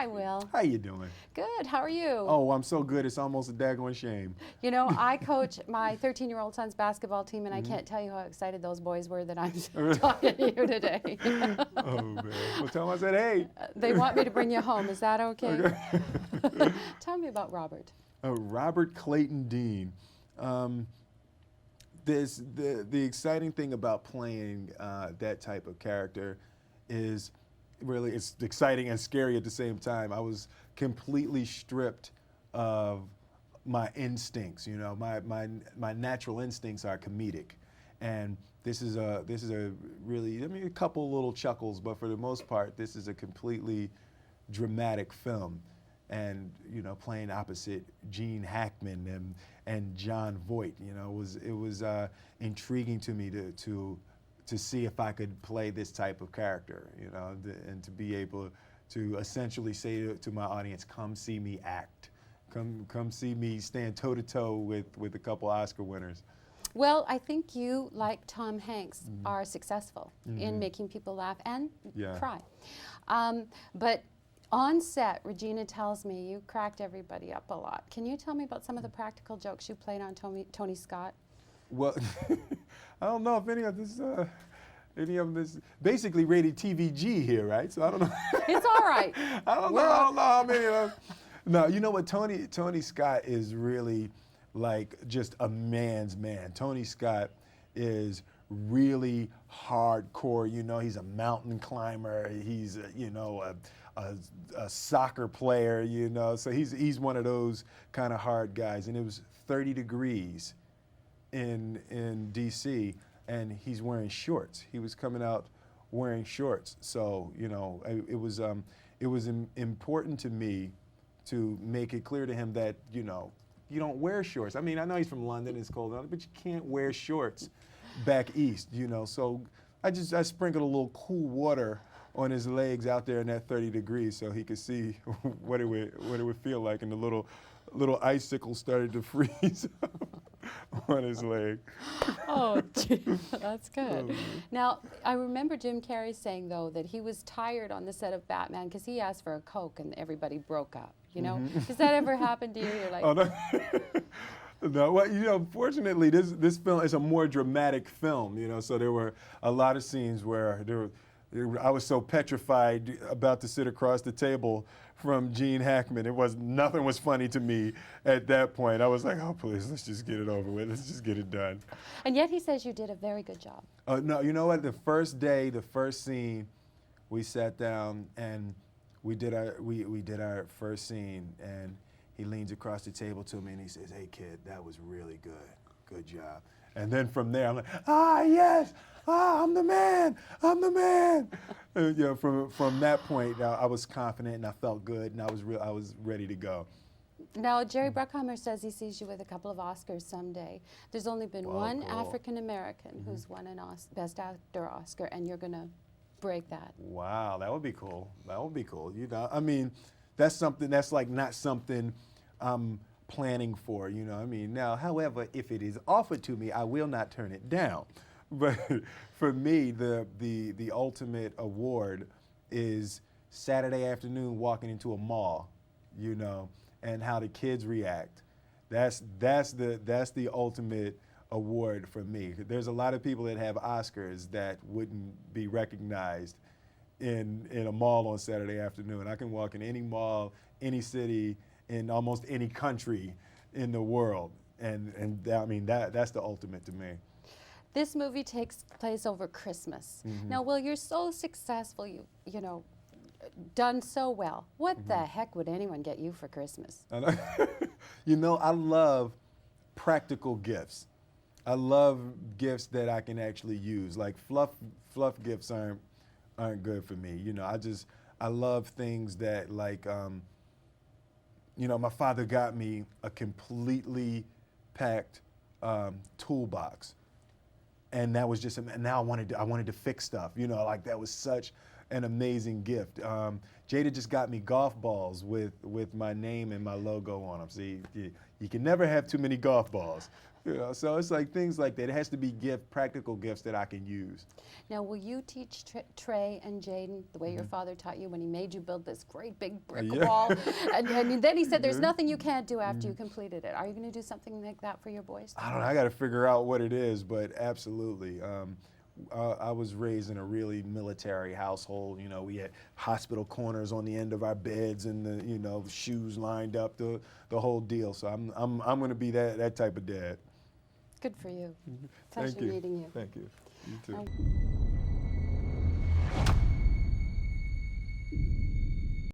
Hi, Will. How you doing? Good. How are you? Oh, I'm so good. It's almost a daggone shame. You know, I coach my 13-year-old son's basketball team, and I can't tell you how excited those boys were that I'm talking to you today. Oh, man. Well, tell them I said, hey. They want me to bring you home. Is that okay? Tell me about Robert. Robert Clayton Dean. The exciting thing about playing that type of character is really, it's exciting and scary at the same time. I was completely stripped of my instincts. You know, my natural instincts are comedic, and this is a really, I mean, a couple little chuckles, but for the most part, this is a completely dramatic film. And you know, playing opposite Gene Hackman and John Voight, you know, it was intriguing to me to see if I could play this type of character, you know, and to be able to essentially say to my audience, come see me act, come see me stand toe to toe with a couple Oscar winners. Well, I think you, like Tom Hanks, are successful in making people laugh and cry. But on set, Regina tells me you cracked everybody up a lot. Can you tell me about some of the practical jokes you played on Tony Scott? Well, I don't know if any of this, basically rated TVG here, right? So I don't know. It's all right. I don't know how many of them. No, you know what? Tony Scott is really like just a man's man. Tony Scott is really hardcore. You know, he's a mountain climber. He's you know, a soccer player. You know, so he's one of those kind of hard guys. And it was 30 degrees in DC, and he's wearing shorts. He was coming out wearing shorts. So you know, it was important to me to make it clear to him that, you know, you don't wear shorts. I mean, I know he's from London, it's cold, but you can't wear shorts back east, you know. So I sprinkled a little cool water on his legs out there in that 30 degrees so he could see what it would feel like, and the little icicles started to freeze on his leg. Oh, gee, that's good. Now, I remember Jim Carrey saying, though, that he was tired on the set of Batman because he asked for a Coke and everybody broke up, you know? Does that ever happen to you? You're like, oh, no. No, well, you know, fortunately, this film is a more dramatic film, you know, so there were a lot of scenes where I was so petrified about to sit across the table from Gene Hackman. Nothing was funny to me at that point. I was like, oh, please, let's just get it over with. Let's just get it done. And yet he says you did a very good job. No, you know what? The first day, the first scene, we sat down and we did our first scene, and he leans across the table to me and he says, hey, kid, that was really good. Good job. And then from there, I'm like, yes, I'm the man, I'm the man. You know, from that point, I was confident and I felt good, and I was ready to go. Now, Jerry Bruckheimer says he sees you with a couple of Oscars someday. There's only been one cool. African-American who's won an Best Actor Oscar, and you're going to break that. Wow, that would be cool. That would be cool. You know, I mean, that's something that's like not something I'm planning for, you know. I mean, now, however, if it is offered to me, I will not turn it down. But for me, the ultimate award is Saturday afternoon walking into a mall, you know, and how the kids react. That's the ultimate award for me. There's a lot of people that have Oscars that wouldn't be recognized in a mall on Saturday afternoon. I can walk in any mall, any city, in almost any country in the world, and I mean, that's the ultimate to me. This movie takes place over Christmas. Now, Will, you're so successful, you know, done so well. What the heck would anyone get you for Christmas? You know, I love practical gifts. I love gifts that I can actually use. Like fluff gifts aren't good for me. You know, I love things that, like, you know, my father got me a completely packed toolbox, and that was just, and now I wanted to fix stuff. You know, like that was such an amazing gift. Jada just got me golf balls with my name and my logo on them. See, you can never have too many golf balls, You know, so it's like things like that. It has to be practical gifts that I can use. Now, will you teach Trey and Jaden the way your father taught you when he made you build this great big brick wall? And then he said, there's nothing you can't do after you completed it. Are you going to do something like that for your boys? I don't know. I got to figure out what it is, but absolutely. I was raised in a really military household. You know, we had hospital corners on the end of our beds, and the, you know, shoes lined up, the whole deal. So I'm going to be that type of dad. Good for you. Pleasure meeting you. Thank you. You too.